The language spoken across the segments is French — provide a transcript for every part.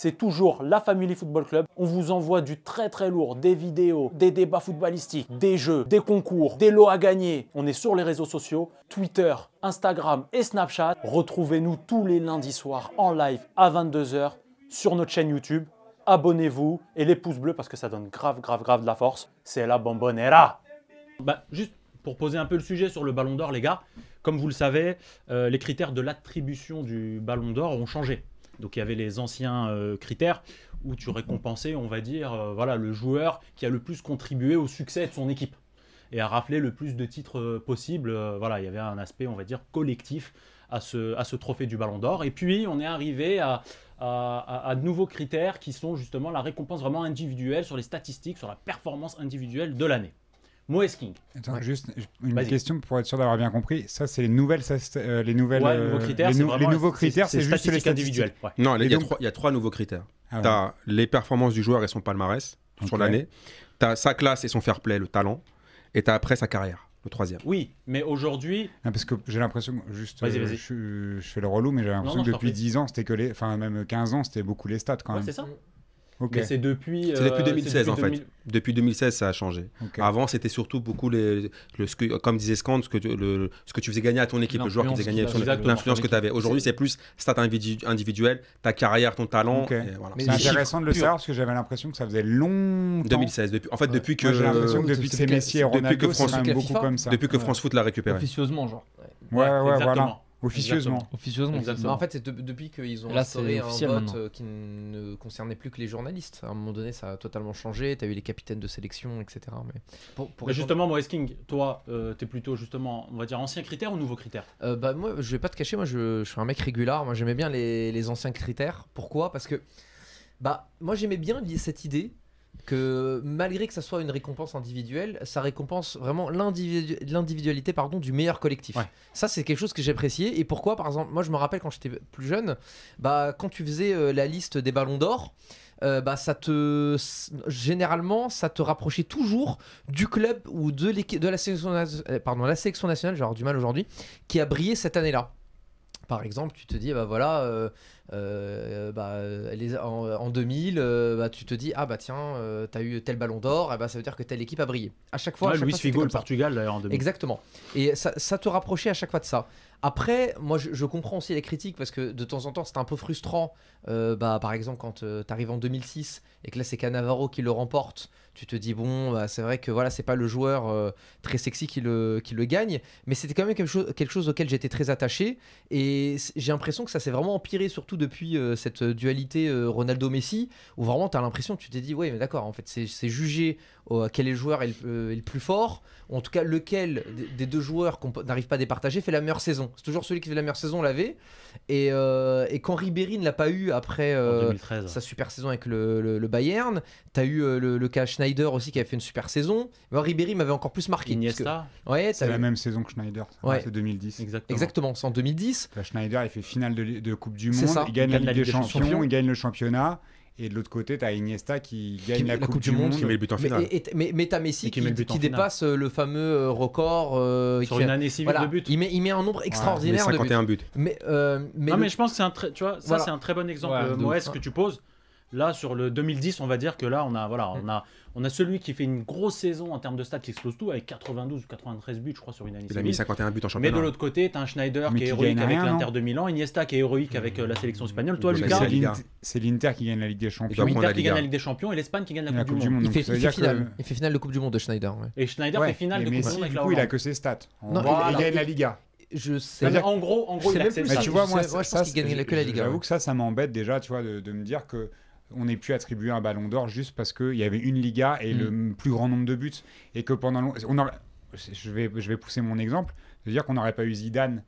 c'est toujours la Family Football Club. On vous envoie du très très lourd, des vidéos, des débats footballistiques, des jeux, des concours, des lots à gagner. On est sur les réseaux sociaux, Twitter, Instagram et Snapchat. Retrouvez-nous tous les lundis soirs en live à 22 h sur notre chaîne YouTube. Abonnez-vous et les pouces bleus parce que ça donne grave de la force. C'est la bombonera. Juste pour poser un peu le sujet sur le Ballon d'Or, les gars, comme vous le savez, les critères de l'attribution du Ballon d'Or ont changé. Donc il y avait les anciens critères où tu récompensais, on va dire, voilà, le joueur qui a le plus contribué au succès de son équipe et a raflé le plus de titres possible. Voilà, il y avait un aspect, on va dire, collectif à ce trophée du Ballon d'Or. Et puis on est arrivé à de nouveaux critères qui sont justement la récompense vraiment individuelle sur les statistiques, sur la performance individuelle de l'année. Moes King. Attends, juste une question pour être sûr d'avoir bien compris. Ça, c'est les nouvelles, nouveaux critères. Les nouveaux critères, c'est juste les statistiques individuelles. Ouais. Non, il y a trois nouveaux critères. Tu as les performances du joueur et son palmarès sur l'année. Tu as sa classe et son fair play, le talent. Et tu as après sa carrière, le troisième. Oui, mais aujourd'hui... Parce que j'ai l'impression, juste, vas-y. Je fais le relou, mais j'ai l'impression que depuis 10 ans, c'était que les... Enfin, même 15 ans, c'était beaucoup les stats quand même. C'est ça. Okay. Mais c'est depuis 2016 en fait. Depuis 2016, ça a changé. Okay. Avant, c'était surtout beaucoup comme disait Scand, ce que tu faisais gagner à ton équipe, le joueur qui faisait gagner, l'influence que tu avais. Aujourd'hui, c'est plus stats individuelles, ta carrière, ton talent. Okay. Voilà. C'est intéressant de le savoir parce que j'avais l'impression que ça faisait longtemps. 2016. Depuis que. J'ai l'impression que depuis que c'est Messi et Ronaldo, c'est quand même beaucoup comme ça. Depuis que France Foot l'a récupéré. Officieusement, genre. Ouais, voilà. Officieusement. Exactement. En fait, c'est depuis qu'ils ont instauré un vote qui ne concernait plus que les journalistes. À un moment donné, ça a totalement changé. Tu as eu les capitaines de sélection, etc. Mais justement, Moes King, toi, tu es plutôt justement, on va dire, ancien critère ou nouveau critère? Moi, je vais pas te cacher, moi, je suis un mec régulier. Moi, j'aimais bien les anciens critères. Pourquoi? Parce que moi, j'aimais bien cette idée que malgré que ça soit une récompense individuelle, ça récompense vraiment l'individualité du meilleur collectif. Ouais. Ça, c'est quelque chose que j'appréciais. Et pourquoi? Par exemple, moi, je me rappelle quand j'étais plus jeune, quand tu faisais la liste des ballons d'or, généralement, ça te rapprochait toujours du club ou de la sélection nationale, j'ai du mal aujourd'hui, qui a brillé cette année-là. Par exemple, tu te dis, en 2000, tu te dis, t'as eu tel ballon d'or, ça veut dire que telle équipe a brillé. À chaque fois, Luis Figo, le Portugal, d'ailleurs, en 2000. Exactement. Et ça te rapprochait à chaque fois de ça. Après, moi, je comprends aussi les critiques parce que de temps en temps, c'est un peu frustrant. Par exemple, quand tu arrives en 2006 et que là, c'est Cannavaro qui le remporte, tu te dis, c'est vrai que voilà, c'est pas le joueur très sexy qui le gagne, mais c'était quand même quelque chose auquel j'étais très attaché. Et j'ai l'impression que ça s'est vraiment empiré, surtout depuis cette dualité Ronaldo-Messi, où vraiment, tu as l'impression que tu t'es dit, oui, mais d'accord, en fait, c'est jugé quel est le joueur est le plus fort, ou en tout cas, lequel des deux joueurs qu'on n'arrive pas à départager fait la meilleure saison. C'est toujours celui qui fait la meilleure saison l'avait. Et quand Ribéry ne l'a pas eu après sa super saison avec le Bayern, tu as eu le cas Schneider aussi qui avait fait une super saison. Mais Ribéry m'avait encore plus marqué. Iniesta. C'est la même saison que Schneider. C'est 2010. Exactement, c'est en 2010. Schneider, il fait finale de Coupe du Monde, il gagne la Ligue des Champions, il gagne le championnat. Et de l'autre côté, tu as Iniesta qui gagne la Coupe du Monde. Qui met le but en finale. Mais tu as Messi qui dépasse le fameux record. Sur une année civile de buts. Il met un nombre extraordinaire de buts. 51 buts. Mais je pense que c'est c'est un très bon exemple, Moes, que tu poses. Là, sur le 2010, on va dire que là, on a celui qui fait une grosse saison en termes de stats qui explose tout, avec 92 ou 93 buts, je crois, sur une année. Il a mis 51 buts en championnat. Mais de l'autre côté, tu as un Schneider qui est héroïque avec l'Inter de Milan, Iniesta qui est héroïque avec la sélection espagnole. Toi, Lucas, c'est l'Inter qui gagne la Ligue des Champions. L'Inter qui gagne la Ligue des Champions et l'Espagne qui gagne la Coupe du Monde. Il fait finale de Coupe du Monde de Schneider. Et Schneider fait finale de Coupe du Monde avec la Hollande. Il a que ses stats. Il gagne la Liga. Je sais. En gros, il a même plus. Tu vois, moi, je pense qu'il gagne que la Liga. J'avoue que ça m'embête déjà, tu vois, de me dire que on ait pu attribuer un ballon d'or juste parce qu'il y avait une Liga et le plus grand nombre de buts. Et que pendant je vais pousser mon exemple, de dire qu'on n'aurait pas eu Zidane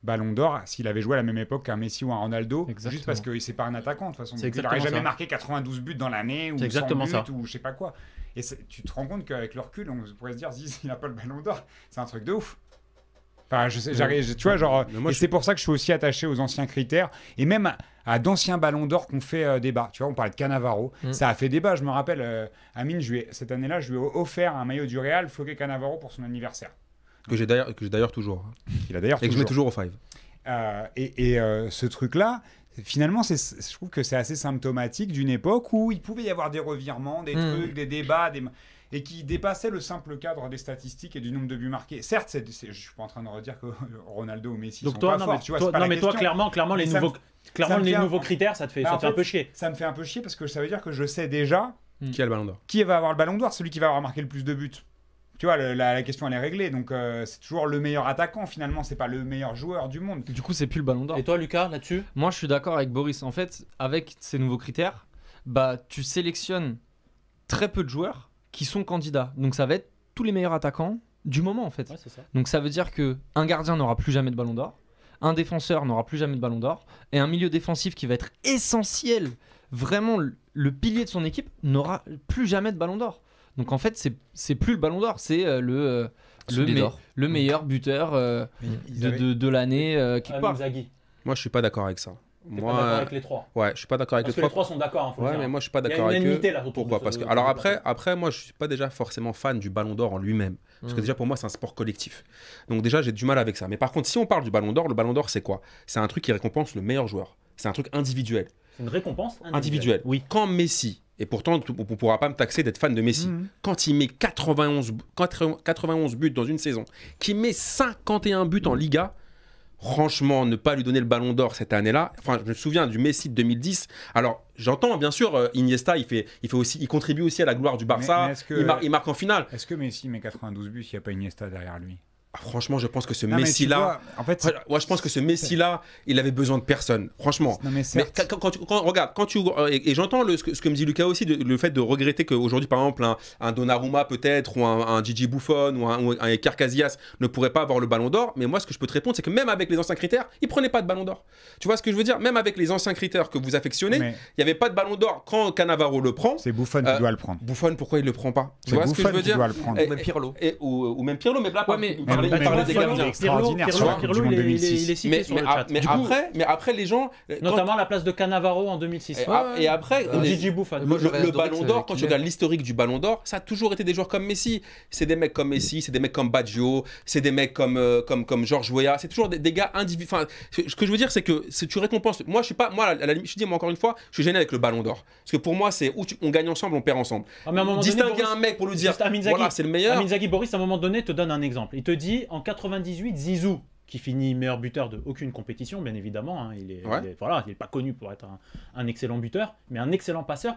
ballon d'or s'il avait joué à la même époque qu'un Messi ou un Ronaldo. Exactement. Juste parce que c'est pas un attaquant de toute façon. Il n'aurait jamais marqué 92 buts dans l'année ou 100 buts ou je sais pas quoi. Et tu te rends compte qu'avec le recul, on pourrait se dire s'il n'a pas le ballon d'or, c'est un truc de ouf. Enfin, tu vois, genre, c'est pour ça que je suis aussi attaché aux anciens critères et même à d'anciens ballons d'or qu'on fait débat. Tu vois, on parlait de Cannavaro, ça a fait débat. Je me rappelle, Amine, cette année-là, je lui ai offert un maillot du Real floqué Cannavaro pour son anniversaire. Que j'ai d'ailleurs toujours. Il a d'ailleurs et que je mets toujours au 5. Ce truc-là, finalement, je trouve que c'est assez symptomatique d'une époque où il pouvait y avoir des revirements, des trucs, des débats, et qui dépassaient le simple cadre des statistiques et du nombre de buts marqués. Certes, je ne suis pas en train de redire que Ronaldo ou Messi sont pas forts. Toi, clairement, les nouveaux critères, ça te fait un peu chier. Ça me fait un peu chier parce que ça veut dire que je sais déjà qui a le Ballon d'Or. Qui va avoir le Ballon d'Or, celui qui va avoir marqué le plus de buts. Tu vois, la question elle est réglée, donc c'est toujours le meilleur attaquant finalement, c'est pas le meilleur joueur du monde. Du coup, c'est plus le Ballon d'Or. Et toi, Lucas, là-dessus ? Moi, je suis d'accord avec Boris. En fait, avec ces nouveaux critères, tu sélectionnes très peu de joueurs qui sont candidats. Donc ça va être tous les meilleurs attaquants du moment en fait. Ouais, c'est ça. Donc ça veut dire que un gardien n'aura plus jamais de Ballon d'Or, un défenseur n'aura plus jamais de Ballon d'Or, et un milieu défensif qui va être essentiel, vraiment le pilier de son équipe, n'aura plus jamais de Ballon d'Or. Donc en fait, c'est plus le Ballon d'Or, c'est le meilleur buteur de l'année quelque part. Moi, je suis pas d'accord avec ça. Moi, pas d'accord avec les trois. Ouais, je suis pas d'accord avec les trois. Parce que les trois sont d'accord. Ouais, mais moi, je suis pas d'accord avec eux. Pourquoi ? Parce que alors après, moi, je suis pas déjà forcément fan du Ballon d'Or en lui-même. Parce que déjà pour moi, c'est un sport collectif. Donc déjà, j'ai du mal avec ça. Mais par contre, si on parle du Ballon d'Or, le Ballon d'Or, c'est quoi ? C'est un truc qui récompense le meilleur joueur. C'est un truc individuel. C'est une récompense individuelle. Oui. Quand Messi, et pourtant, on ne pourra pas me taxer d'être fan de Messi, quand il met 91 buts dans une saison, qu'il met 51 buts en Liga. Franchement, ne pas lui donner le Ballon d'Or cette année-là. Enfin, je me souviens du Messi de 2010. Alors, j'entends bien sûr Iniesta, il contribue aussi à la gloire du Barça. Il marque en finale. Est-ce que Messi met 92 buts s'il n'y a pas Iniesta derrière lui ? Franchement, je pense que ce Messi-là, je pense que ce Messi-là, il avait besoin de personne. Franchement. Non, mais regarde, et j'entends ce que me dit Lucas aussi, le fait de regretter qu'aujourd'hui, par exemple, un Donnarumma peut-être, ou un Gigi Buffon, ou un Iker Casillas ne pourrait pas avoir le Ballon d'Or. Mais moi, ce que je peux te répondre, c'est que même avec les anciens critères, il prenait pas de Ballon d'Or. Tu vois ce que je veux dire ? Même avec les anciens critères que vous affectionnez, il n'y avait pas de Ballon d'Or. Quand Cannavaro le prend, c'est Buffon qui doit le prendre. Buffon, pourquoi il le prend pas ? Tu vois ce que je veux dire ? Ou même Pirlo. Ou même Pirlo, mais là, il parlait des gardiens extraordinaires sur la Coupe du Monde 2006. Il est cité sur le chat. Mais après, les gens... Notamment la place de Cannavaro en 2006. Et après, Gigi Buffon. Le Ballon d'Or, quand tu regardes l'historique du Ballon d'Or, ça a toujours été des joueurs comme Messi. C'est des mecs comme Messi, c'est des mecs comme Baggio, c'est des mecs comme Georges Weah. C'est toujours des gars individuels. Enfin, ce que je veux dire, c'est que tu récompenses... Moi, je suis pas... Moi, à la limite, je dis, moi, encore une fois, je suis gêné avec le Ballon d'Or. Parce que pour moi, c'est où on gagne ensemble, on perd ensemble. Distinguer un mec pour lui dire, voilà, c'est le meilleur. Inzaghi, Boris, à un moment donné, te donne un exemple. Il te dit, en 98, Zizou, qui finit meilleur buteur de aucune compétition, bien évidemment. Hein, il n'est pas connu pour être un excellent buteur, mais un excellent passeur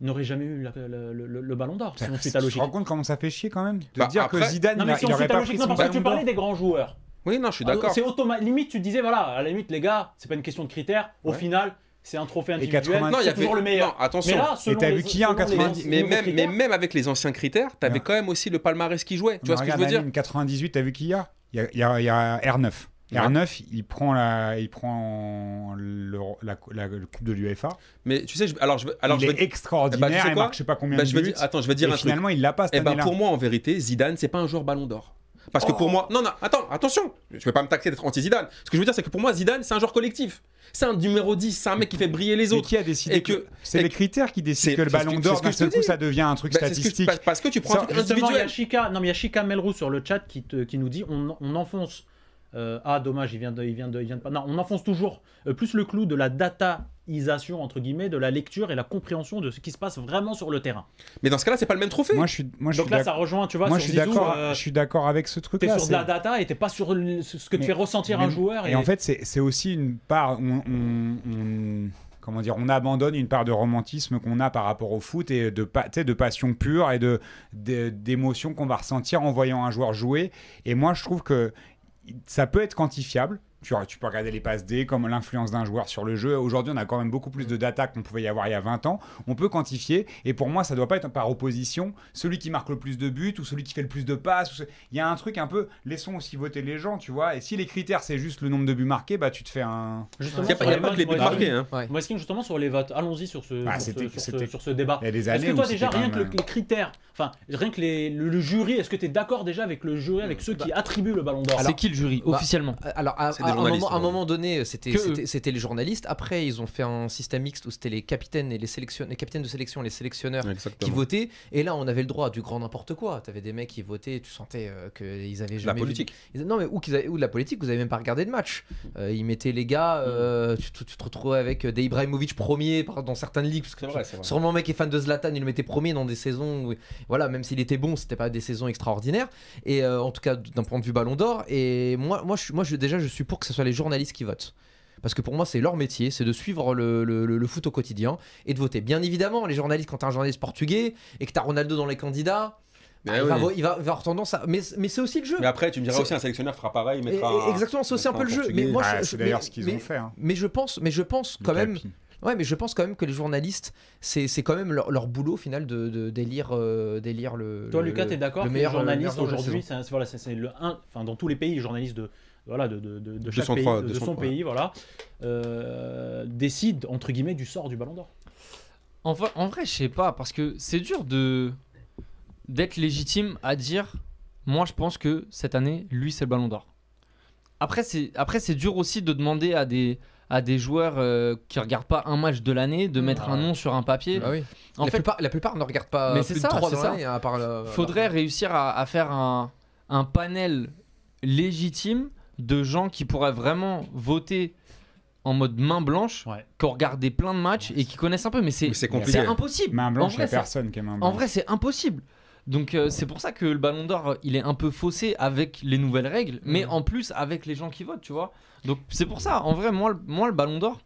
n'aurait jamais eu le Ballon d'Or. Si on suit ta logique. Tu te rends compte comment ça fait chier quand même de dire que Zidane, il n'aurait pas pris son parce que tu parlais des grands joueurs. Oui, non, je suis d'accord. C'est limite, tu te disais, voilà, à la limite, les gars, c'est pas une question de critères. Au final, c'est un trophée individuel, c'est toujours le meilleur. Non, attention. Mais là, et t'as vu qui en 90 mais même avec les anciens critères, t'avais quand même aussi le palmarès qui jouait. Tu vois ce que je veux dire ? 98, t'as vu qui il y a ? Il y a R9. R9, il prend la coupe de l'UEFA. Mais tu sais, il est extraordinaire. Il marque je sais pas combien de buts. Je vais dire un truc. Finalement, il l'a pas cette année-là. Pour moi, en vérité, Zidane, c'est pas un joueur Ballon d'Or. Parce que pour moi, attention, je vais pas me taxer d'être anti-Zidane. Ce que je veux dire, c'est que pour moi, Zidane, c'est un joueur collectif. C'est un numéro 10, c'est un mec qui fait briller les autres. Mais qui a décidé que c'est les critères qui décident que le Ballon d'Or, d'un seul coup, ça devient un truc statistique. Parce que tu prends un truc individuel. Il y a Chika Melrou sur le chat qui nous dit on enfonce. Dommage, il vient de pas. Non, on enfonce toujours plus le clou de la dataisation entre guillemets, de la lecture et la compréhension de ce qui se passe vraiment sur le terrain. Mais dans ce cas-là, c'est pas le même trophée. Donc là, ça rejoint, tu vois. Moi, je suis d'accord avec ce truc-là. T'es sur de la data et t'es pas sur ce que te fait ressentir un joueur. Et en fait, c'est aussi une part. Comment dire, on abandonne une part de romantisme qu'on a par rapport au foot et de passion pure et d'émotion qu'on va ressentir en voyant un joueur jouer. Et moi, je trouve que ça peut être quantifiable. Tu peux regarder les passes D, comme l'influence d'un joueur sur le jeu. Aujourd'hui, on a quand même beaucoup plus de data qu'on pouvait y avoir il y a 20 ans. On peut quantifier. Et pour moi, ça ne doit pas être par opposition. Celui qui marque le plus de buts ou celui qui fait le plus de passes. Il y a un truc un peu... Laissons aussi voter les gens, tu vois. Et si les critères, c'est juste le nombre de buts marqués, bah tu te fais un... Justement, il n'y a pas que les buts marqués. Hein. Moi, justement, sur les votes. Allons-y sur ce débat. Il y a des années est-ce que toi, déjà, rien que les critères... Enfin, rien que le jury, est-ce que tu es d'accord déjà avec le jury, avec ceux qui attribuent le Ballon d'Or ? C'est qui le jury, officiellement ? Alors, journalistes. À un moment donné, c'était les journalistes. Après, ils ont fait un système mixte où c'était les capitaines et les capitaines de sélection, les sélectionneurs qui votaient. Et là, on avait le droit à du grand n'importe quoi. T'avais des mecs qui votaient, tu sentais qu'ils avaient jamais la politique. Non, mais ou de la politique, vous avez même pas regardé de match. Ils mettaient les gars, tu te retrouvais avec des Ibrahimovic premier dans certaines ligues. Parce que c'est vrai. Sûrement, un mec qui est fan de Zlatan, il le mettait premier dans des saisons où, voilà, même s'il était bon, c'était pas des saisons extraordinaires. Et en tout cas, d'un point de vue Ballon d'Or. Et moi, je suis pour que ce soit les journalistes qui votent. Parce que pour moi, c'est leur métier, c'est de suivre le foot au quotidien et de voter. Bien évidemment, les journalistes, quand t'as un journaliste portugais et que t'as Ronaldo dans les candidats, il va avoir tendance à. Mais c'est aussi le jeu. Mais après, tu me diras aussi, un sélectionneur fera pareil, mettra. Exactement, c'est aussi un peu le jeu. Mais moi, c'est d'ailleurs ce qu'ils ont fait. Mais je pense quand même. Ouais, mais je pense quand même que les journalistes, c'est quand même leur boulot au final d'élire le. Toi, Lucas, t'es d'accord que les journalistes aujourd'hui, c'est dans tous les pays, les journalistes de chaque pays, de son pays, voilà, décident entre guillemets du sort du Ballon d'Or. En vrai, je sais pas, parce que c'est dur d'être légitime à dire. Moi, je pense que cette année, lui, c'est le Ballon d'Or. Après, c'est dur aussi de demander à des joueurs qui regardent pas un match de l'année de mettre un nom sur un papier. Bah oui. La plupart ne regardent pas mais plus de 3 dans l'année, à part faudrait réussir à faire un panel légitime de gens qui pourraient vraiment voter en mode main blanche, qui ont regardé plein de matchs et qui connaissent un peu, mais c'est impossible. Main blanche, il n'y a personne qui est main blanche. En vrai, c'est impossible. Donc c'est pour ça que le Ballon d'Or, il est un peu faussé avec les nouvelles règles, mais en plus avec les gens qui votent, tu vois. Donc c'est pour ça, en vrai, moi le Ballon d'Or,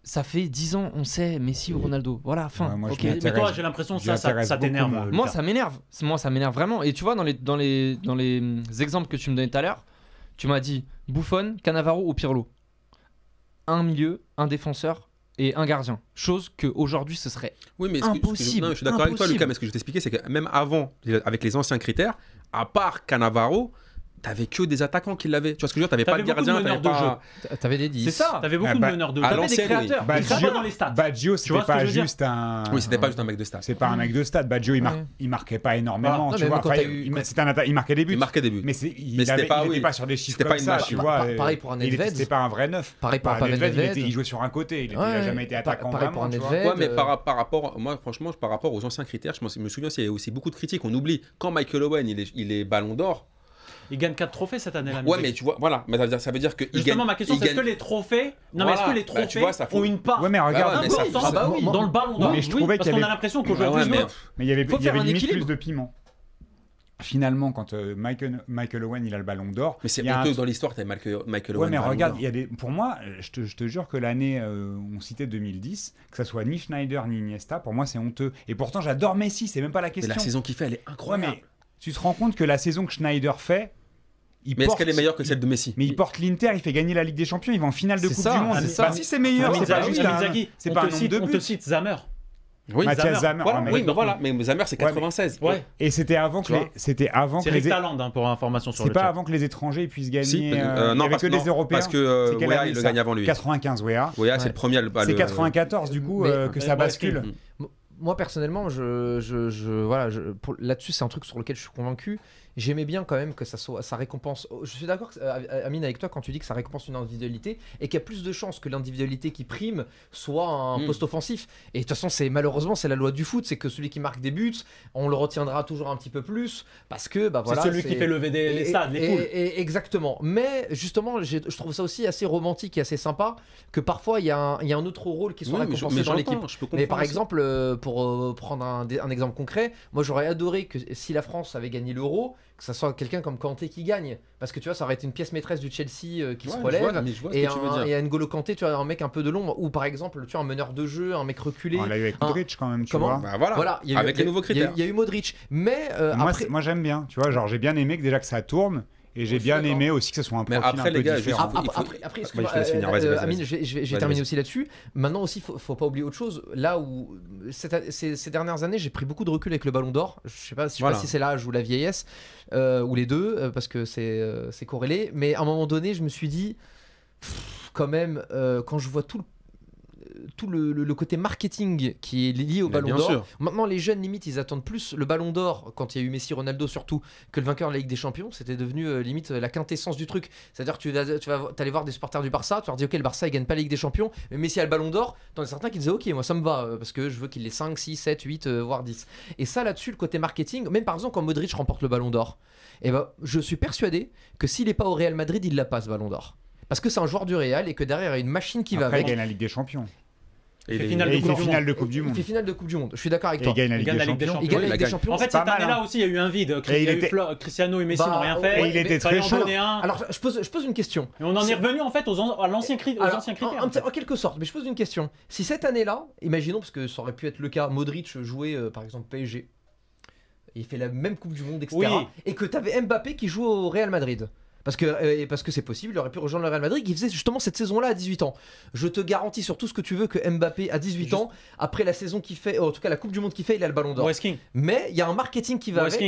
ça fait 10 ans, on sait Messi ou Ronaldo. Voilà, fin. Ouais, moi, mais toi, j'ai l'impression que ça t'énerve. Moi, ça m'énerve vraiment. Et tu vois, dans les exemples que tu me donnais tout à l'heure, tu m'as dit Buffon, Cannavaro ou Pirlo. Un milieu, un défenseur et un gardien. Chose qu'aujourd'hui, ce serait impossible. Je suis d'accord avec toi, Lucas, mais ce que je t'expliquais, c'est que même avant, avec les anciens critères, à part Cannavaro, t'avais que des attaquants qui l'avaient. Tu vois ce que je veux dire, t'avais pas de gardien, t'avais pas. T'avais des 10. C'est ça. T'avais beaucoup de meneurs de jeu. T'avais des créateurs. Baggio, dans les stats. Baggio, c'était pas juste un. Oui, c'était pas juste un mec de stats. C'est pas un mec de stats. Baggio, il marquait pas énormément. Tu vois, il marquait des buts. Il marquait des buts. Mais il n'était pas sur des chiffres comme ça. Tu vois. Pareil pour un Nedved. C'était pas un vrai neuf. Pareil pour un Nedved. Il jouait sur un côté. Il n'a jamais été attaquant. Pareil pour un Nedved. Ouais, mais par rapport, moi, franchement, par rapport aux anciens critères, je me souviens, il y a aussi beaucoup de critiques. On oublie quand Michael Owen, il est Ballon d'Or. Il gagne 4 trophées cette année-là. Ouais, mais tu vois, voilà. Mais ça veut dire que. Justement, ma question, c'est est-ce que les trophées. Non, mais est-ce que les trophées ont une part. Ouais, mais regarde. Dans le Ballon d'Or. Mais je trouvais qu'il y avait. Parce qu'on a l'impression qu'aujourd'hui. Mais il y avait limite plus de piment. Finalement, quand Michael Owen il a le Ballon d'Or, mais c'est honteux dans l'histoire, t'as Michael Owen. Ouais, mais regarde, pour moi, je te jure que l'année on citait 2010, que ça soit ni Schneider ni Iniesta, pour moi c'est honteux. Et pourtant, j'adore Messi, c'est même pas la question. Mais la saison qu'il fait, elle est incroyable. Ouais, mais tu te rends compte que la saison que Schneider fait, est-ce qu'elle est meilleure que celle de Messi? Mais il porte l'Inter, il fait gagner la Ligue des Champions, il va en finale de Coupe du Monde. Si c'est meilleur, c'est pas juste c'est pas un nombre de buts. On te cite Zammer. Oui, Mathias Zammer. Voilà, mais Zammer c'est 96. Ouais. Et c'était avant que les talents pour information sur le chat. C'est pas avant que les étrangers puissent gagner. Non, parce que les Européens. Parce que Weah il le gagne avant lui. 95 Weah. Weah c'est le premier. C'est 94 du coup que ça bascule. Moi personnellement, là-dessus c'est un truc sur lequel je suis convaincu. J'aimais bien quand même que ça récompense. Je suis d'accord, Amine, avec toi quand tu dis que ça récompense une individualité et qu'il y a plus de chances que l'individualité qui prime soit un poste offensif. Et de toute façon, malheureusement, c'est la loi du foot, c'est que celui qui marque des buts, on le retiendra toujours un petit peu plus parce que voilà. C'est celui qui fait lever les stades, les foules. Exactement. Mais justement, je trouve ça aussi assez romantique et assez sympa que parfois il y a un autre rôle qui soit récompensé dans l'équipe. Mais par exemple, pour prendre un exemple concret, moi j'aurais adoré que si la France avait gagné l'Euro, que ça soit quelqu'un comme Kanté qui gagne, parce que tu vois ça aurait été une pièce maîtresse du Chelsea qui se relève, et N'Golo Kanté, tu vois, un mec un peu de l'ombre, ou par exemple tu vois un meneur de jeu, un mec reculé. On l'a eu avec Modric quand même, tu vois. Voilà, avec les nouveaux critères. Il y a eu Modric, mais moi j'aime bien, tu vois, genre j'ai bien aimé que déjà que ça tourne. Et j'ai bien aimé aussi que ce soit un profil après, un peu différent. Après, Amine, je vais terminer aussi là-dessus. Maintenant aussi, faut pas oublier autre chose. Là où ces dernières années, j'ai pris beaucoup de recul avec le Ballon d'Or. Je sais pas si c'est l'âge ou la vieillesse, ou les deux, parce que c'est corrélé. Mais à un moment donné, je me suis dit, quand même, quand je vois tout tout le côté marketing qui est lié au Ballon d'Or. Maintenant, les jeunes, limite, ils attendent plus le Ballon d'Or, quand il y a eu Messi, Ronaldo surtout, que le vainqueur de la Ligue des Champions. C'était devenu limite la quintessence du truc. C'est-à-dire que tu vas aller voir des supporters du Barça, tu leur dis ok, le Barça il gagne pas la Ligue des Champions, mais Messi a le Ballon d'Or. T'en as certains qui disaient ok, moi ça me va, parce que je veux qu'il ait 5, 6, 7, 8, voire 10. Et ça là-dessus, le côté marketing, même par exemple quand Modric remporte le Ballon d'Or, et ben, je suis persuadé que s'il n'est pas au Real Madrid, il l'a pas ce Ballon d'Or. Parce que c'est un joueur du Real et que derrière il y a une machine qui va avec. Il gagne la Ligue des Champions. Il fait finale de Coupe du Monde. Il fait finale de Coupe du Monde. Je suis d'accord avec toi. Il gagne la Ligue des Champions. Il gagne la Ligue des Champions. En fait, cette année-là aussi, il y a eu un vide. Cristiano et Messi n'ont rien fait. Et il était très chaud. Alors, je pose une question. Et on en est revenu en fait aux anciens critères. En quelque sorte, mais je pose une question. Si cette année-là, imaginons, parce que ça aurait pu être le cas, Modric jouait par exemple PSG, il fait la même Coupe du Monde, etc. Oui. Et que tu avais Mbappé qui joue au Real Madrid. Parce que c'est possible, il aurait pu rejoindre le Real Madrid qui faisait justement cette saison-là à 18 ans. Je te garantis sur tout ce que tu veux que Mbappé à 18 ans, après la saison qu'il fait, en tout cas la Coupe du Monde qu'il fait, il a le Ballon d'Or. Mais il y a un marketing qui va avec.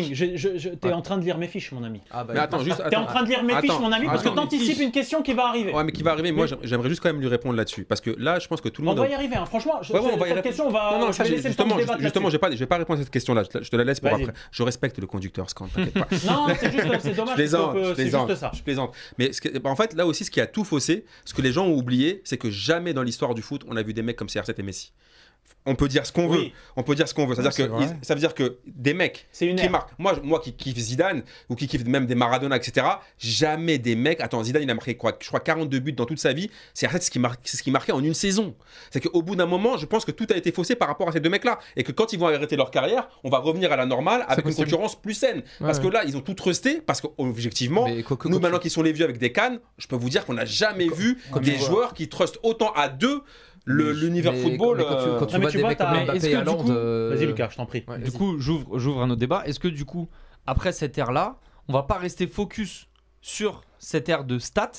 T'es en train de lire mes fiches, mon ami. Mais attends, t'es en train de lire mes fiches, mon ami, parce que t'anticipes une question qui va arriver. Ouais, mais qui va arriver. Moi, j'aimerais juste quand même lui répondre là-dessus, parce que là, je pense que tout le monde. On va y arriver, franchement. Cette question, on va. Non, justement, je vais pas répondre à cette question-là. Je te la laisse pour après. Je respecte le conducteur, Scand, t'inquiète pas. Non, c'est dommage. C'est juste ça. Je plaisante. Mais en fait, là aussi, ce qui a tout faussé, ce que les gens ont oublié, c'est que jamais dans l'histoire du foot, on a vu des mecs comme CR7 et Messi. On peut dire ce qu'on veut. On peut dire ce qu'on veut. Ça veut dire que des mecs qui marquent. Moi qui kiffe Zidane ou qui kiffe même des Maradona, etc. Jamais des mecs. Attends, Zidane, il a marqué quoi ? Je crois 42 buts dans toute sa vie. C'est ce qui marquait en une saison. C'est qu'au bout d'un moment, je pense que tout a été faussé par rapport à ces deux mecs-là. Et que quand ils vont arrêter leur carrière, on va revenir à la normale avec une concurrence plus saine. Parce que là, ils ont tout trusté. Parce qu'objectivement, nous, maintenant qui sont les vieux avec des cannes, je peux vous dire qu'on n'a jamais vu des joueurs qui trustent autant à deux l'univers football. Quand tu vois des mecs comme Mbappé et Haaland, vas-y Lucas, je t'en prie. Du coup, j'ouvre un autre débat. Est-ce que du coup, après cette ère-là, on va pas rester focus sur cette ère de stats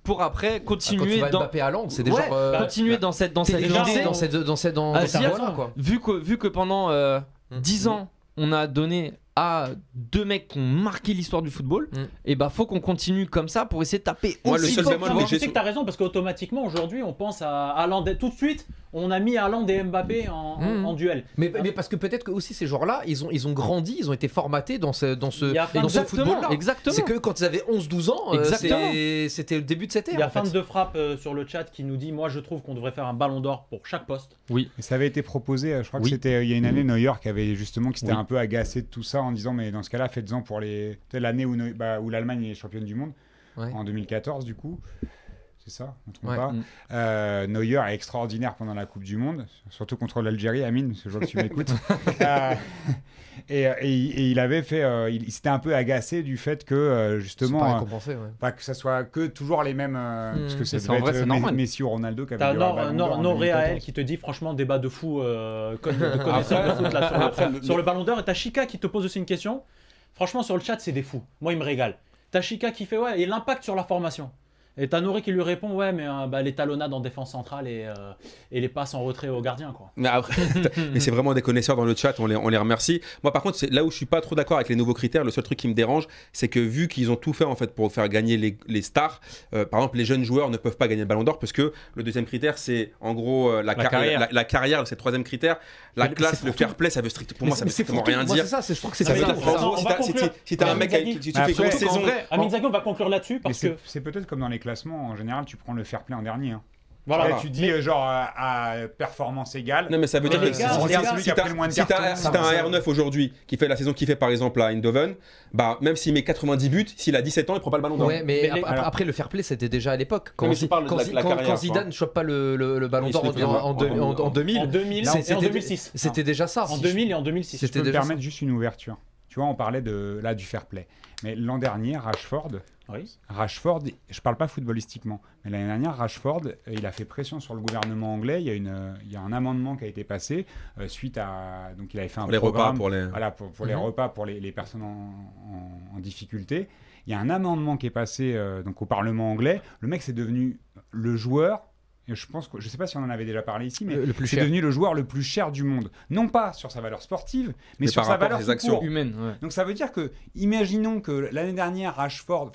pour après continuer dans Mbappé Haaland, c'est déjà continuer dans cette voie-là, quoi. Vu que pendant 10 ans, on a donné à deux mecs qui ont marqué l'histoire du football, et bah faut qu'on continue comme ça pour essayer de taper aussi fort. Tu sais que t'as raison, parce qu'automatiquement aujourd'hui on pense à Haaland tout de suite. On a mis Haaland et Mbappé en duel. Mais parce que peut-être que aussi ces joueurs-là, ils ont grandi, ils ont été formatés dans ce football-là. Exactement. C'est que quand ils avaient 11-12 ans, c'était le début de cette ère. Il y a fan de frappe sur le chat qui nous dit moi je trouve qu'on devrait faire un Ballon d'Or pour chaque poste. Oui. Ça avait été proposé, je crois que c'était il y a une année, Neuer qui avait justement qui s'était un peu agacé de tout ça en disant mais dans ce cas-là faites-en pour l'année où l'Allemagne est championne du monde en 2014 du coup. C'est ça, on ne trompe pas. Neuer est extraordinaire pendant la Coupe du Monde, surtout contre l'Algérie, Amine, je vois que tu m'écoutes. Et il avait fait, il s'était un peu agacé du fait que justement, que ça soit que toujours les mêmes, parce que c'est vrai, Messi ou Ronaldo qui avait eu Noréaël qui te dit franchement débat de fou, de connaisseurs de foot là, sur le Ballon d'Or, et t'as Chica qui te pose aussi une question. Franchement sur le chat c'est des fous, moi il me régale. T'as Chica qui fait et l'impact sur la formation. Et t'as Nourri qui lui répond mais les talonnades en défense centrale et les passes en retrait au gardien quoi. Mais c'est vraiment des connaisseurs dans le chat, on les remercie. Moi par contre c'est là où je suis pas trop d'accord avec les nouveaux critères. Le seul truc qui me dérange c'est que vu qu'ils ont tout fait en fait pour faire gagner les stars, par exemple les jeunes joueurs ne peuvent pas gagner le Ballon d'Or parce que le deuxième critère c'est en gros la carrière, c'est le troisième critère. La classe, le fair play, ça veut strictement rien dire. C'est ça, je crois que c'est ça. Si t'as un mec qui tu fais une saison, Amin Zaghi, on va conclure là-dessus parce que c'est peut-être comme dans les classements, en général, tu prends le fair play en dernier. Voilà. Là, tu dis genre à performance égale. Non mais ça veut dire que si t'as un R9 aujourd'hui qui fait la saison qu'il fait par exemple à Eindhoven, bah même s'il met 90 buts, s'il a 17 ans, il prend pas le Ballon d'Or. Ouais, mais après le fair play c'était déjà à l'époque. Quand Zidane chope pas le Ballon d'Or en 2000 et en 2006. C'était déjà ça. En 2000 et en 2006. Je peux me permettre juste une ouverture. Tu vois, on parlait du fair play. Mais l'an dernier, Rashford, je parle pas footballistiquement, mais l'année dernière, Rashford, il a fait pression sur le gouvernement anglais. Il y a un amendement qui a été passé suite à. Donc, il avait fait un programme pour les repas pour les personnes en difficulté. Il y a un amendement qui est passé donc au Parlement anglais. Le mec, c'est devenu le joueur je pense que je sais pas si on en avait déjà parlé ici, mais Le plus c'est cher. devenu le joueur le plus cher du monde. Non pas sur sa valeur sportive, mais sur par sa rapport à valeur ses tout actions court. Humaine, ouais. Donc ça veut dire que, imaginons que l'année dernière,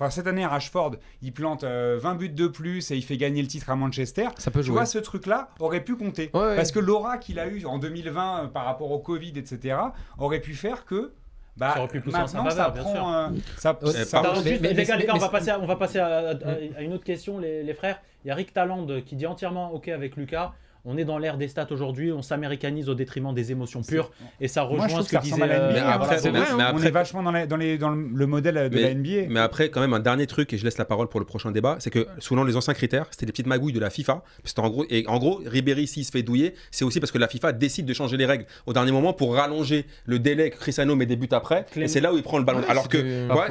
cette année, Rashford, il plante 20 buts de plus et il fait gagner le titre à Manchester. Ça peut Tu jouer. vois, ce truc-là aurait pu compter. Ouais. Parce que l'aura qu'il a eu en 2020 par rapport au Covid, etc., aurait pu faire que Ça aurait pu pousser en sa maintenant, ça faveur, bien prend... ça, Ouais. ça- Attends, Mais- juste, mais- les gars, mais- on va passer à une autre question, les frères. Il y a Rick Talland qui dit entièrement OK avec Lucas. On est dans l'ère des stats aujourd'hui, on s'américanise au détriment des émotions pures. Et ça Moi, je rejoint trouve ce que ça que disait. ressemble à la NBA. Mais après, Voilà, c'est c'est vrai, vrai, mais on après- est vachement dans le modèle de la NBA. Mais après, quand même, un dernier truc, et je laisse la parole pour le prochain débat, c'est que selon les anciens critères, c'était des petites magouilles de la FIFA. C'était en gros, Ribéry, s'il se fait douiller, c'est aussi parce que la FIFA décide de changer les règles au dernier moment pour rallonger le délai que Cristiano met des buts après. Clément. Et c'est là où il prend le ballon. Ouais, Alors que, c'était voilà,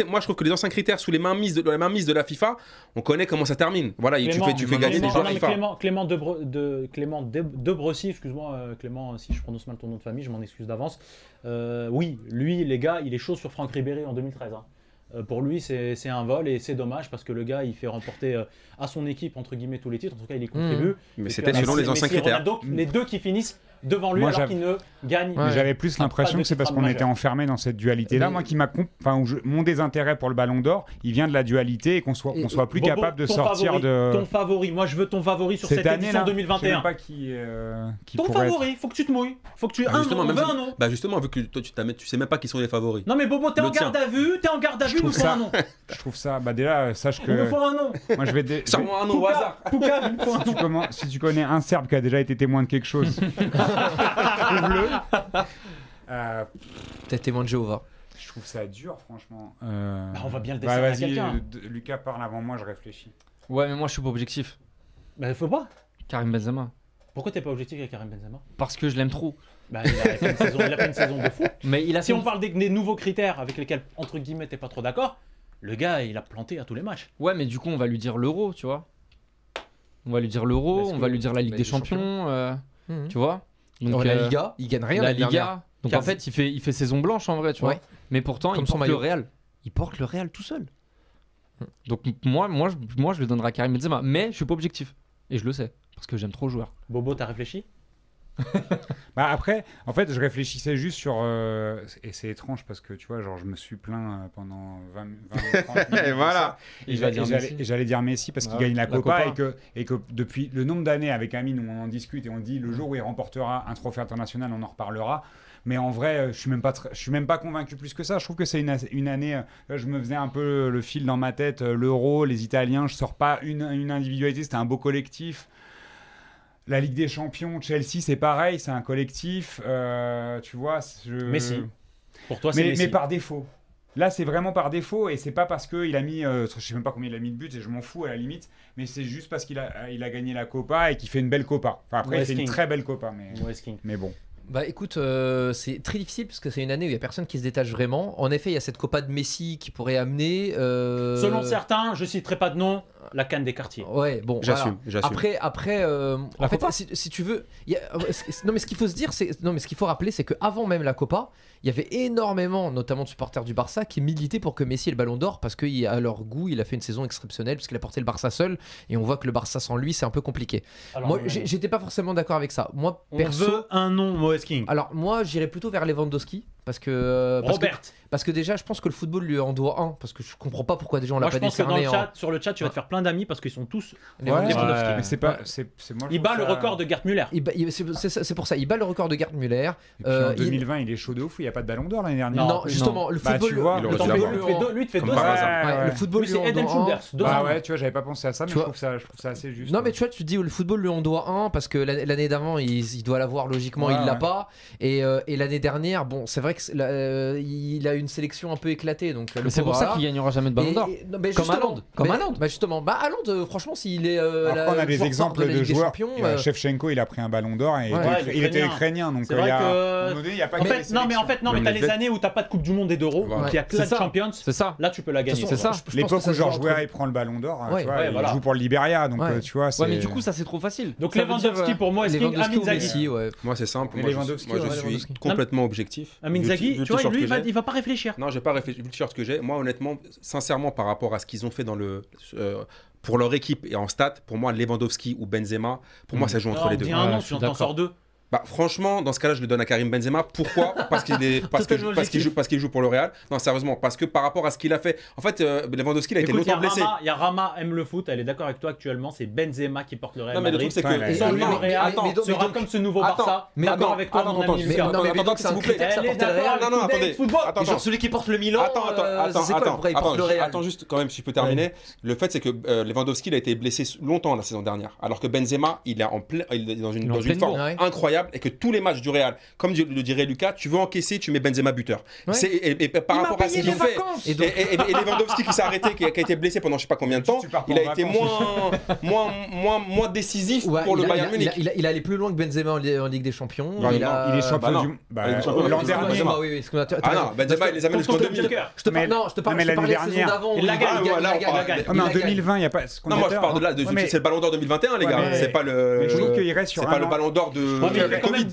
moi, je trouve que les anciens critères sous les mains mises de la FIFA, on connaît comment ça termine. Voilà, tu fais gagner des joueurs FIFA. Clément Debrossi, excuse-moi Clément, si je prononce mal ton nom de famille, je m'en excuse d'avance. Oui, lui, les gars, il est chaud sur Franck Ribéry en 2013. Pour lui, c'est un vol et c'est dommage parce que le gars, il fait remporter à son équipe, entre guillemets, tous les titres. En tout cas, il y contribue. Mais Et c'était puis, selon les anciens Messi et critères. Ronaldo, les deux qui finissent devant lui Moi, alors j'avais- qu'ils ne gagnent. Mais j'avais plus Pas l'impression de que c'est parce titre qu'on majeur. était enfermé dans cette dualité-là. Mais- Moi, mon désintérêt pour le Ballon d'Or, il vient de la dualité et qu'on soit plus Bobo, capable de ton sortir favori, de ton favori, moi je veux ton favori sur cette édition année-là. Je sais 2021. même pas qui Ton pourrait être. favori, faut que tu te mouilles. Faut que tu Bah, un justement, nom, on même veut si- un nom. Bah justement, vu que toi tu sais même pas qui sont les favoris. Non mais Bobo, t'es Le en garde à vue, Je nous trouve faut ça- un nom. Je trouve ça. Bah déjà, sache Il nous que faut un nom. moi je vais. Sors-moi un nom au hasard. Pouka, il nous faut un nom. Si tu connais un Serbe qui a déjà été témoin de quelque chose, trouve-le. Peut-être témoin de Jéhovah. Je trouve ça dur, franchement. Bah, on va bien le décerner à vas-y, quelqu'un. Lucas parle avant moi, je réfléchis. Ouais, mais moi je suis pas objectif. Bah faut pas. Karim Benzema. Pourquoi t'es pas objectif avec Karim Benzema? Parce que je l'aime trop. Bah il a fait une saison de fou. Mais il a Si fait on parle des nouveaux critères avec lesquels entre guillemets t'es pas trop d'accord, le gars il a planté à tous les matchs. Ouais, mais du coup, on va lui dire l'Euro, tu vois. On va lui dire l'Euro, Parce on que- va lui dire la Ligue la des Ligue des Champions, Mhm. tu vois. Donc, la Liga, il gagne rien. la l'année dernière. Liga. Donc Car- en fait, il fait saison blanche en vrai, tu vois. Ouais. Mais pourtant, Comme il son porte le maillot. Real. Il porte le Real tout seul. Donc moi, je le donnerai à Karim Benzema. Mais je suis pas objectif. Et je le sais. Parce que j'aime trop le joueur. Bobo, t'as réfléchi? Bah après, en fait, je réfléchissais juste sur... et c'est étrange parce que, tu vois, genre, je me suis plaint pendant 20 30 minutes. Et voilà. Et Il va dire Messi. j'allais dire Messi parce qu'il Ouais, gagne la la Copa, Copa. et que depuis le nombre d'années avec Amine où on en discute et on dit le jour où il remportera un trophée international, on en reparlera. Mais en vrai, je suis même pas convaincu plus que ça. Je trouve que c'est une année. Je me faisais un peu le fil dans ma tête. L'Euro, les Italiens, je sors pas une individualité. C'était un beau collectif. La Ligue des Champions, Chelsea, c'est pareil, c'est un collectif. Tu vois, Messi. Pour toi c'est mais Messi. par défaut. Là, c'est vraiment par défaut et c'est pas parce qu'il a mis, je sais même pas combien il a mis de buts et je m'en fous à la limite, mais c'est juste parce qu'il a gagné la Copa et qu'il fait une belle Copa. Enfin, après, il fait une très belle Copa, West King. mais bon. Bah écoute, c'est très difficile parce que c'est une année où il n'y a personne qui se détache vraiment. En effet, il y a cette Copa de Messi qui pourrait amener. Selon certains, je citerai pas de nom, la canne des quartiers. Ouais, bon. J'assume. Après, en fait, si tu veux, non mais ce qu'il faut se dire, non mais ce qu'il faut rappeler, c'est qu'avant même la Copa, il y avait énormément, notamment de supporters du Barça, qui militaient pour que Messi ait le Ballon d'Or parce qu'à leur goût, il a fait une saison exceptionnelle parce qu'il a porté le Barça seul et on voit que le Barça sans lui, c'est un peu compliqué. Alors, Moi, j'étais pas forcément d'accord avec ça. Moi, on perso, veut un nom, West King. alors moi, j'irais plutôt vers Lewandowski parce que parce que déjà, je pense que le football lui en doit un parce que je comprends pas pourquoi déjà on l'a Moi, pas je pense que dans décerné. le chat, sur le chat, tu vas te faire plein d'amis parce qu'ils sont tous. Lewandowski. Lewandowski. mais c'est pas, c'est moi. je Il bat trouve le ça- record de Gerd Müller. C'est pour ça, il bat le record de Gerd Müller. Et puis en il- 2020, il est chaud de ouf. Il y a pas de Ballon d'Or l'année dernière. Non, justement, le Bah, football. tu vois, il aurait Lui, dû l'avoir. il te fait Comme deux par ans. hasard. Ouais, Ouais. le football Lui, lui c'est en Eden doit un. Shoulders. Deux Bah ans. ouais, tu vois, j'avais pas pensé à ça, mais Tu je vois. trouve ça assez juste. Non mais tu vois, tu te dis le football lui en doit un parce que l'année d'avant il doit l'avoir logiquement, Ouais, il l'a ouais. pas et l'année dernière bon c'est vrai que il a une sélection un peu éclatée donc le Mais c'est pour pauvre, ça voilà. qu'il gagnera jamais de Ballon d'Or. Non, mais Comme justement, Haaland. Comme mais- Haaland. Bah justement, Haaland, franchement, s'il est. Après, on a des joueur exemples phare la de Ligue des joueurs. Champions, Shevchenko, il a pris un Ballon d'Or et Ouais. il était ukrainien, donc C'est il vrai y a. que- à un moment donné, il y a pas En que fait, des non, mais sélections. t'as les Nedved. années où t'as pas de Coupe du Monde et d'Euro, Voilà. qu'il y a que C'est la ça. Champions. C'est ça. Là, tu peux la gagner. De toute façon, C'est ça. je pense L'époque que ça où se Georges joue Weah entre- il prend le Ballon d'or, Ouais. tu vois, Ouais, il voilà. joue pour le Libéria, donc Ouais. tu vois. Ouais, mais c'est- du coup, ça c'est trop facile. Donc Ça veut dire, Lewandowski pour moi, West King, Lewandowski Amin ou Zaghi. Messi, ouais. Moi, c'est simple. Mais Moi, Lewandowski, je ouais, suis Lewandowski. complètement objectif. Amin Vu Zaghi, le tu vois, t-shirt lui, que j'ai. il va pas réfléchir. Non, j'ai pas réfléchi. Vu le t-shirt que j'ai, moi, honnêtement, sincèrement, par rapport à ce qu'ils ont fait dans le pour leur équipe et en stats, pour moi, Lewandowski ou Benzema, pour moi, ça joue entre les deux. Dis un nom, tu en sors deux. Bah, franchement, dans ce cas-là, je le donne à Karim Benzema. Pourquoi? Parce qu'il joue pour le Real. Non, sérieusement, parce que par rapport à ce qu'il a fait. En fait, Lewandowski, il a été longtemps blessé. Il y a Rama aime le foot. Elle est d'accord avec toi actuellement. C'est Benzema qui porte le Real. Non, mais le truc, c'est que le Real sera comme ce nouveau Barça. Mais d'accord avec toi, mon ami Lucas. Attends, s'il vous plaît. Non, attendez. Genre celui qui porte le Milan. Attends, juste quand même, si je peux terminer. Le fait, c'est que Lewandowski, il a été blessé longtemps la saison dernière, alors que Benzema, il est dans une forme incroyable. Et que tous les matchs du Real, comme le dirait Lucas, tu veux encaisser, tu mets Benzema buteur. Et par rapport à ce qu'il fait, et Lewandowski qui s'est arrêté, qui a été blessé pendant je sais pas combien de temps, il a été moins décisif pour le Bayern Munich. Il a allé plus loin que Benzema en Ligue des Champions. Il est champion du l'an dernier. Ah non, Benzema il les amène jusqu'en 2000. Je te parle de la saison d'avant. Il la gagne. Mais en 2020, il n'y a pas. Non, moi je parle de là, c'est le Ballon d'Or 2021, les gars. C'est pas le. Je trouve qu'il reste sur. C'est pas le Ballon d'Or de.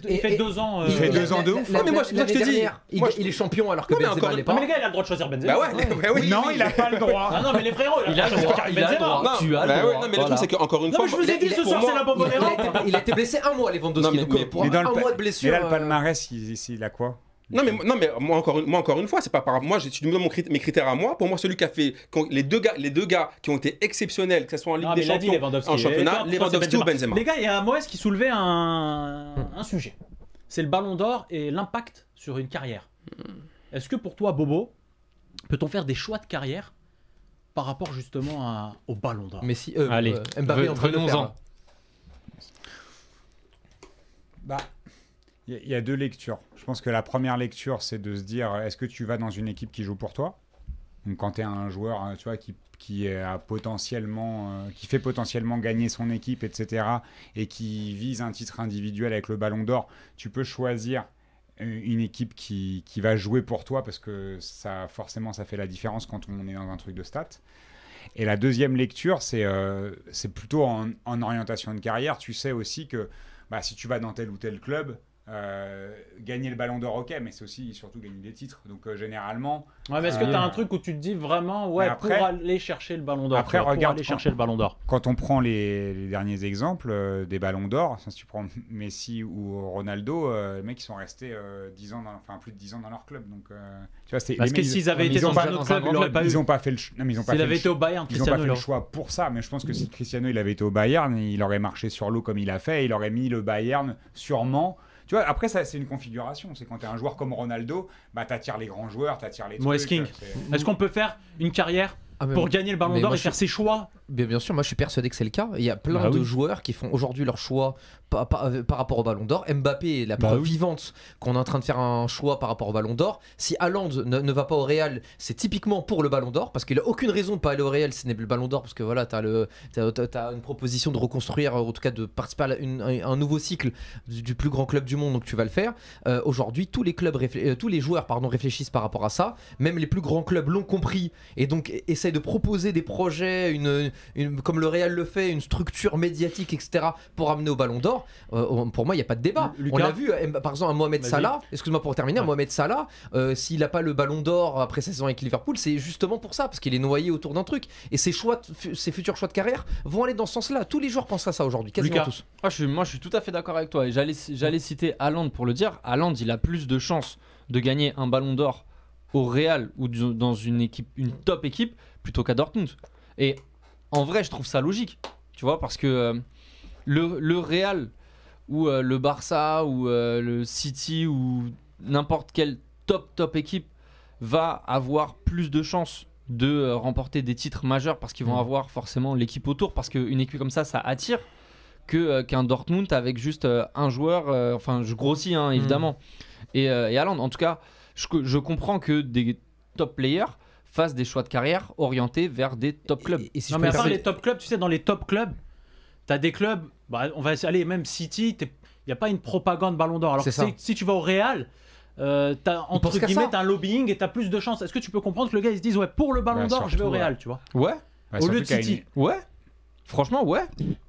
Il fait 2 ans. Il fait 2 ans de ouf. Non, mais moi, je te dis. Il est champion alors que Benzema l'est pas. Mais les gars, il a le droit de choisir Benzema. Bah ouais. Non, il a pas le droit. Ah non, mais les frérots, il a le droit. Tu as le droit. Non, mais le truc, c'est qu'encore une fois. Je vous ai dit ce soir, c'est la Bombonera. Il a été blessé un mois, Lewandowski. Donc pour un mois de blessure. Mais là, le palmarès, il a quoi? Non mais moi encore une fois, c'est pas par moi, si tu me donnes mes critères à moi, pour moi celui qui a fait les deux gars qui ont été exceptionnels, que ce soit en Ligue des Champions, en championnat, Lewandowski ou Benzema. Les gars, il y a Moès qui soulevait un sujet. C'est le Ballon d'Or et l'impact sur une carrière. Est-ce que pour toi, Bobo, peut-on faire des choix de carrière par rapport justement au Ballon d'Or? Messi, allez, Mbappé, venons-en. Bah, il y a 2 lectures. Je pense que la première lecture, c'est de se dire, est-ce que tu vas dans une équipe qui joue pour toi? Donc quand tu es un joueur, tu vois, qui fait potentiellement gagner son équipe, etc., et qui vise un titre individuel avec le Ballon d'Or, tu peux choisir une équipe qui va jouer pour toi, parce que forcément ça fait la différence quand on est dans un truc de stats. Et la deuxième lecture, c'est plutôt en orientation de carrière. Tu sais aussi que si tu vas dans tel ou tel club, gagner le Ballon d'Or, ok, mais c'est aussi surtout gagner des titres. Donc généralement. Ouais, mais est-ce que tu as un truc où tu te dis vraiment, après, pour aller chercher le Ballon d'Or? Après, regarde, chercher le Ballon d'Or. Quand on prend les derniers exemples des Ballons d'Or, si tu prends Messi ou Ronaldo, les mecs ils sont restés plus de 10 ans dans leur club. Donc tu vois, parce que s'ils avaient été dans un autre club, ils n'auraient pas eu. Ils n'ont pas fait le choix. S'il avait été au Bayern, ils n'ont pas fait le choix pour ça. Mais je pense que si Cristiano il avait été au Bayern, il aurait marché sur l'eau comme il a fait. Il aurait mis le Bayern sûrement. Tu vois, après, ça, c'est une configuration. C'est quand tu es un joueur comme Ronaldo, t'attires les grands joueurs, t'attires les trucs. King, est-ce qu'on peut faire une carrière pour gagner le Ballon d'Or et faire ses choix? Bien sûr, moi je suis persuadé que c'est le cas. Il y a plein de joueurs qui font aujourd'hui leur choix par rapport au Ballon d'Or. Mbappé est la preuve vivante qu'on est en train de faire un choix par rapport au Ballon d'Or. Si Haaland ne va pas au Real, c'est typiquement pour le Ballon d'Or, parce qu'il n'a aucune raison de pas aller au Real si ce n'est plus le Ballon d'Or, parce que voilà, t'as une proposition de reconstruire, en tout cas de participer à un nouveau cycle du plus grand club du monde, donc tu vas le faire. Aujourd'hui, tous les joueurs réfléchissent par rapport à ça. Même les plus grands clubs l'ont compris et donc essayent de proposer des projets, comme le Real le fait, une structure médiatique, etc., pour amener au Ballon d'Or. Pour moi, il n'y a pas de débat. On l'a vu, par exemple, un Mohamed Salah, excuse-moi pour terminer, un Mohamed Salah, s'il n'a pas le Ballon d'Or après sa saison avec Liverpool, c'est justement pour ça, parce qu'il est noyé autour d'un truc. Et ses futurs choix de carrière vont aller dans ce sens-là. Tous les joueurs pensent à ça aujourd'hui, quasiment tous. Moi, je suis tout à fait d'accord avec toi. Et j'allais citer Haaland pour le dire. Haaland, il a plus de chances de gagner un Ballon d'Or au Real ou dans une top équipe plutôt qu'à Dortmund. Et en vrai, je trouve ça logique, tu vois, parce que le Real ou le Barça ou le City ou n'importe quelle top équipe va avoir plus de chances de remporter des titres majeurs parce qu'ils vont avoir forcément l'équipe autour, parce qu'une équipe comme ça attire qu'un Dortmund avec juste un joueur, enfin je grossis évidemment, et Haaland, en tout cas je comprends que des top players fassent des choix de carrière orientés vers des top clubs. Non mais à part les top clubs, tu sais, dans les top clubs, t'as des clubs, on va aller même City, il n'y a pas une propagande Ballon d'Or. Alors que si tu vas au Real, entre guillemets, t'as un lobbying et t'as plus de chances. Est-ce que tu peux comprendre que le gars il se dise pour le Ballon d'Or, je vais au Real, tu vois? Ouais. Au lieu de City. Ouais. Franchement, ouais.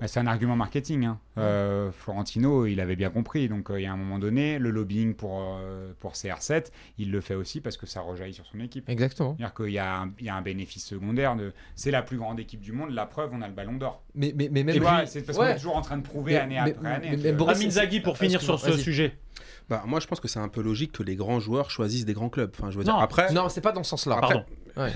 C'est un argument marketing. Hein. Florentino, il avait bien compris. Donc, il y a un moment donné, le lobbying pour CR7, il le fait aussi parce que ça rejaillit sur son équipe. Exactement. C'est-à-dire qu'il y a un bénéfice secondaire. C'est la plus grande équipe du monde. La preuve, on a le ballon d'or. Mais même tu vois, c'est parce qu'on est toujours en train de prouver année après année. Amin Zaghi, pour finir sur ce sujet. Bah, moi, je pense que c'est un peu logique que les grands joueurs choisissent des grands clubs. Enfin, je veux dire, après... Non, c'est pas dans ce sens-là. Pardon. Ouais.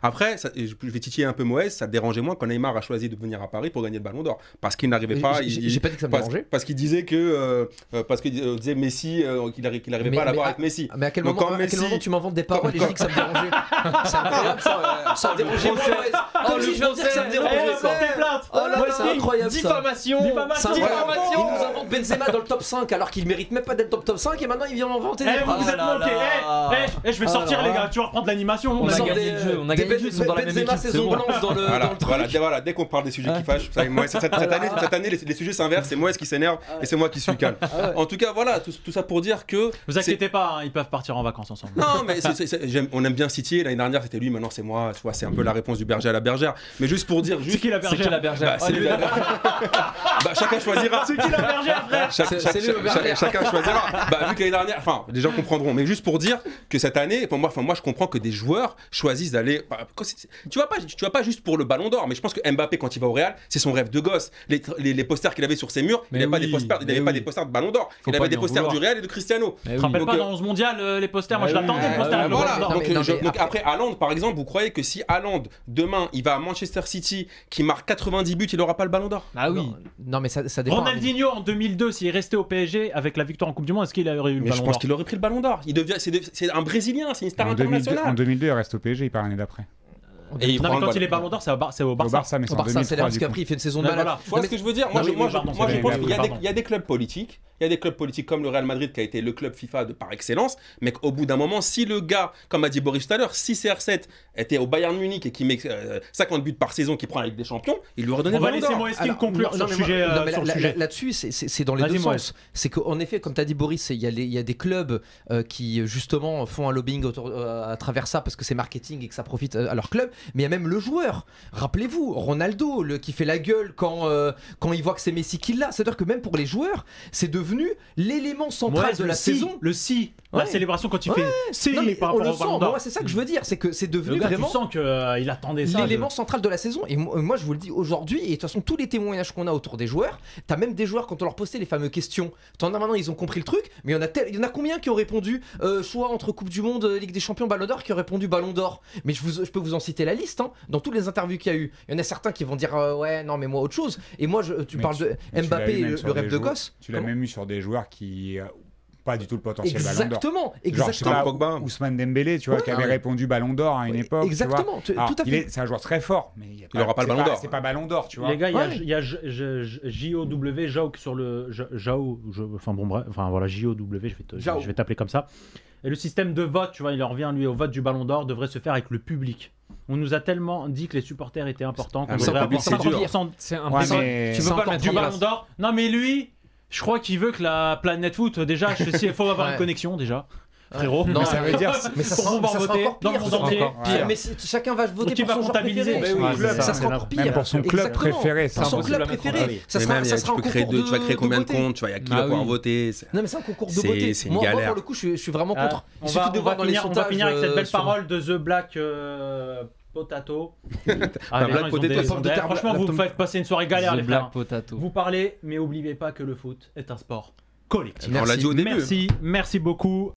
Après, je vais titiller un peu Moïse, ça te dérangeait moins quand Neymar a choisi de venir à Paris pour gagner le Ballon d'Or. Parce qu'il n'arrivait pas... J'ai pas dit que ça me dérangeait. Parce qu'il disait que... parce qu'il disait Messi, qu'il n'arrivait pas à l'avoir avec Messi. Mais à quel moment tu m'inventes des paroles et je dis que ça me dérangeait? C'est incroyable ça. Ça me dérangeait moins. Comme si je viens de dire que ça me dérangeait. Oh là, c'est incroyable ça. Diffamation. Il nous invente Benzema dans le top 5 alors qu'il mérite même pas d'être top 5 et maintenant il vient m'inventer des phrases. Vous êtes moqués. Je vais sortir les gars, tu vas reprendre l'animation. On a gagné le jeu, ils sont dans la même équipe. Saison blanche dans le truc. Voilà, dès qu'on parle des sujets qui fâchent, cette année les sujets s'inversent, c'est moi qui s'énerve et c'est moi qui suis calme. En tout cas, voilà, tout ça pour dire que... Vous inquiétez pas, ils peuvent partir en vacances ensemble. Non, mais on aime bien City, l'année dernière c'était lui, maintenant c'est moi, c'est un peu la réponse du berger à la bergère. Mais juste pour dire... C'est qui la bergère? Chacun choisira. C'est qui la bergère, frère? Chacun choisira. Vu que l'année dernière, enfin, les gens comprendront, mais juste pour dire que cette année, pour moi, je comprends que des joueurs choisissent d'aller... Tu vas pas juste pour le Ballon d'Or, mais je pense que Mbappé, quand il va au Real, c'est son rêve de gosse. Les posters qu'il avait sur ses murs, il n'avait pas des posters de Ballon d'Or, il avait des posters du Real et de Cristiano. Tu te rappelles pas dans 11 mondial les posters? Moi je l'attendais le poster. Donc après Haaland, par exemple, vous croyez que si Haaland demain il va à Manchester City qui marque 90 buts, il n'aura pas le Ballon d'Or? Ah oui. Non mais ça dépend. Ronaldinho en 2002, s'il est resté au PSG avec la victoire en Coupe du Monde, est-ce qu'il aurait eu le Ballon d'Or? Je pense qu'il aurait pris le Ballon d'Or. C'est un Brésilien, c'est une star internationale. En 2002, il reste au PSG, il part l'année d'après. Et non, mais quand il est Ballon d'Or, c'est au Barça. Mais au Barça, c'est là parce qu'après il fait une saison de malade. Tu vois ce que je veux dire? Moi, je pense qu'il y a des clubs politiques. Il y a des clubs politiques comme le Real Madrid qui a été le club FIFA par excellence, mais qu'au bout d'un moment, si le gars, comme a dit Boris tout à l'heure, si CR7 était au Bayern Munich et qui met 50 buts par saison, qui prend la Ligue des Champions, il lui aurait donné le Ballon d'Or. On va laisser Moeskin conclure sur le sujet. Là-dessus, c'est dans les deux sens. C'est qu'en effet, comme tu as dit Boris, il y a des clubs qui justement font un lobbying à travers ça parce que c'est marketing et que ça profite à leur club, mais il y a même le joueur. Rappelez-vous, Ronaldo qui fait la gueule quand il voit que c'est Messi qui l'a. C'est-à-dire que même pour les joueurs, c'est devenu l'élément central de la saison. La célébration quand il fait par rapport au Ballon d'Or. C'est ça que je veux dire, c'est que c'est devenu vraiment... Tu sens qu'il attendait ça. L'élément central de la saison. Et moi, je vous le dis aujourd'hui, et de toute façon, tous les témoignages qu'on a autour des joueurs, t'as même des joueurs, quand on leur postait les fameuses questions, t'en as maintenant, ils ont compris le truc, mais il y en a combien qui ont répondu choix entre Coupe du Monde, Ligue des Champions, Ballon d'Or, qui ont répondu Ballon d'Or. Mais je peux vous en citer la liste, hein, dans toutes les interviews qu'il y a eu. Il y en a certains qui vont dire ouais, non, mais moi, autre chose. Et moi, tu parles de Mbappé, le rêve de gosse. Tu l'as même eu sur des joueurs qui pas du tout le potentiel Ballon d'Or. Exactement. Pogba. Ousmane Dembélé, tu vois, qui avait répondu Ballon d'Or à une époque. Exactement, tout à fait. C'est un joueur très fort, mais il n'aura pas le Ballon d'Or. C'est pas Ballon d'Or, tu vois. Les gars, il y a JOW sur le JAO, enfin bon bref, enfin voilà JOW, je vais t'appeler comme ça. Et le système de vote, tu vois, il en revient lui au vote du Ballon d'Or devrait se faire avec le public. On nous a tellement dit que les supporters étaient importants qu'on devrait avoir 50%. C'est impossible. Tu veux pas le mettre du Ballon d'Or? Non mais lui, je crois qu'il veut que la planète foot, déjà, il faut avoir une connexion déjà. Frérot, non, ça veut dire mais ça sera encore pire dans le monde entier. Mais chacun va voter pour son joueur préféré. Ça sera encore pire. Même pour son club préféré. Pour son club préféré. Ça sera un concours de tu vas créer combien de comptes? Tu vas qui va pouvoir voter? Non mais c'est un concours de beauté. C'est une galère. Moi pour le coup, je suis vraiment contre. On va finir avec cette belle parole de The Black Potato. Franchement, vous faites passer une soirée galère, les frères. Vous parlez, mais n'oubliez pas que le foot est un sport collectif. On l'a dit au début. Merci beaucoup.